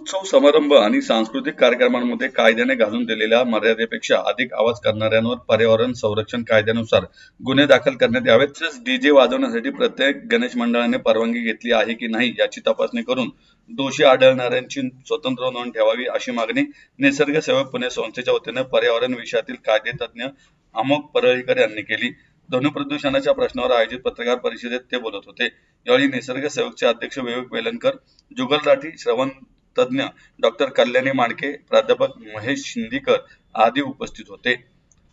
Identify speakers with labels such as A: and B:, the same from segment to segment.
A: उत्सव समारंभ आणि सांस्कृतिक कार्यक्रमांमध्ये कायद्याने घालून दिलेल्या मर्यादेपेक्षा अधिक आवाज करणाऱ्यांवर पर्यावरण संरक्षण कायद्यानुसार गुन्हे दाखल करण्यात यावेत. तसेच डीजे वाजवण्यासाठी प्रत्येक गणेश मंडळाने परवानगी घेतली आहे की नाही याची तपासणी करून दोषी आढळणाऱ्यांची स्वतंत्र नोंद ठेवावी अशी मागणी निसर्ग सेवक पुणे संस्थेच्या वतीने पर्यावरण विषयातील कायदेतज्ञ अमोघ परळीकर यांनी केली. ध्वनी प्रदूषणाच्या प्रश्नावर आयोजित पत्रकार परिषदेत ते बोलत होते. यावेळी निसर्ग सेवकचे अध्यक्ष विवेक वेलणकर, जुगल राठी, श्रवण तज्ञ डॉक्टर कल्याणी माडके, प्राध्यापक महेश शिंदीकर आदी उपस्थित होते.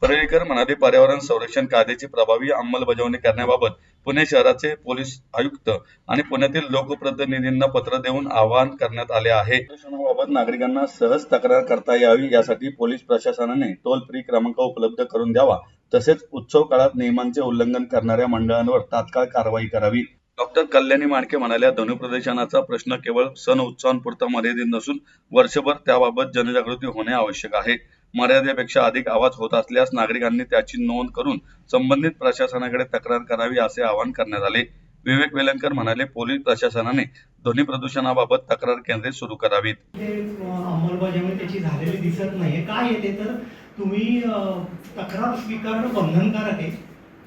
A: परळीकर म्हणाले, पर्यावरण संरक्षण कायद्याची प्रभावी अंमलबजावणी करण्याबाबत पुणे शहराचे पोलीस आयुक्त आणि पुण्यातील लोकप्रतिनिधींना पत्र देऊन आवाहन करण्यात आले आहे. प्रदूषणाबाबत नागरिकांना सहज तक्रार करता यावी यासाठी पोलीस प्रशासनाने टोल फ्री क्रमांक उपलब्ध करून द्यावा. तसेच उत्सव काळात नियमांचे उल्लंघन करणाऱ्या मंडळांवर तात्काळ कारवाई करावी. डॉक्टर कल्याणी माडके म्हणाल्या, ध्वनी प्रदूषणाचा प्रश्न केवळ सण उत्सवांपुरता मर्यादित नसून वर्षभर त्याबाबत जनजागृती होणे आवश्यक आहे. मर्यादेपेक्षा अधिक आवाज होत असल्यास नागरिकांनी त्याची नोंद करून संबंधित प्रशासनाकडे तक्रार करावी असे आवाहन करण्यात आले. विवेक वेलणकर म्हणाले, पोलीस प्रशासनाने ध्वनी प्रदूषणाबाबत तक्रार केंद्रे सुरू करावीत.
B: अंमलबजावणी त्याची झालेली दिसत नाहीये. काय येते तर तुम्ही तक्रार स्वीकारणं बंधनकारक आहे.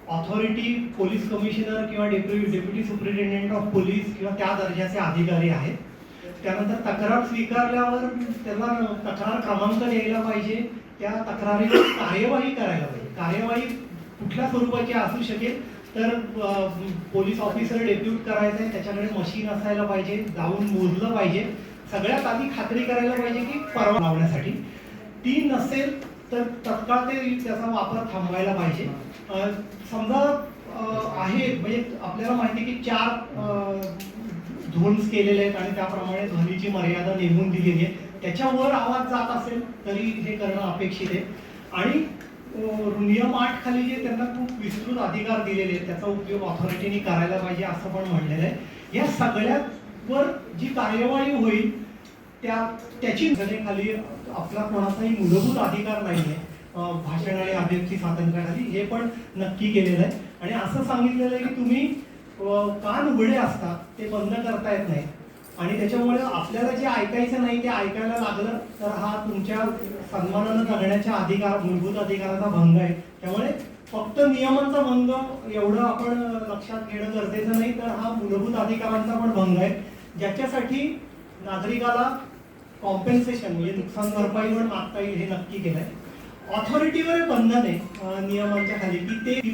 B: ऑथॉरिटी पोलीस कमिशनर किंवा डेप्युटी सुपरिटेंडेंट ऑफ पोलीस किंवा त्या दर्जाचे अधिकारी आहेत. त्यानंतर तक्रार स्वीकारल्यावर त्याला तक्रार क्रमांक द्यायला पाहिजे, त्या तक्रारीवर कार्यवाही करायला पाहिजे. कार्यवाही कुठल्या स्वरूपाची असू शकेल तर पोलीस ऑफिसर डेप्यूट करायचं आहे, त्याच्याकडे मशीन असायला पाहिजे, जाऊन मोजलं पाहिजे, सगळ्यात आधी खात्री करायला पाहिजे की परवाना लावण्यासाठी ती नसेल तर तत्काळ त्याचा वापर थांबवायला पाहिजे. समजा आहे म्हणजे आपल्याला माहिती आहे की 4 झोन्स केलेले आहेत आणि त्याप्रमाणे ध्वनीची मर्यादा नेमून दिलेली आहे. त्याच्यावर आवाज जात असेल तरी हे करणं अपेक्षित आहे. आणि नियम 8 खाली जे त्यांना खूप विस्तृत अधिकार दिलेले आहेत त्याचा उपयोग ऑथॉरिटीने करायला पाहिजे असं पण म्हणलेलं आहे. या सगळ्यावर जी कार्यवाही होईल त्याची खाली आपला कोणाचाही मूलभूत अधिकार नाहीये भाषण आणि अभिव्यक्ती स्वातंत्र्याखाली, हे पण नक्की केलेलं आहे. आणि असं सांगितलेलं आहे की तुम्ही कान उघडे असतात ते बंद करता येत नाही आणि त्याच्यामुळे आपल्याला जे ऐकायचं नाही ते ऐकायला लागलं तर हा तुमच्या सन्मानानं जगण्याच्या मूलभूत अधिकाराचा भंग आहे. त्यामुळे फक्त नियमांचा भंग एवढं आपण लक्षात घेणं गरजेचं नाही, तर हा मूलभूत अधिकारांचा पण भंग आहे, ज्याच्यासाठी नागरिकाला कॉम्पेन्सेशन म्हणजे नुकसान भरपाई पण मागता येईल हे नक्की केलंय. ऑथॉरिटीवर बंधन आहे नियमांच्या खाली की ते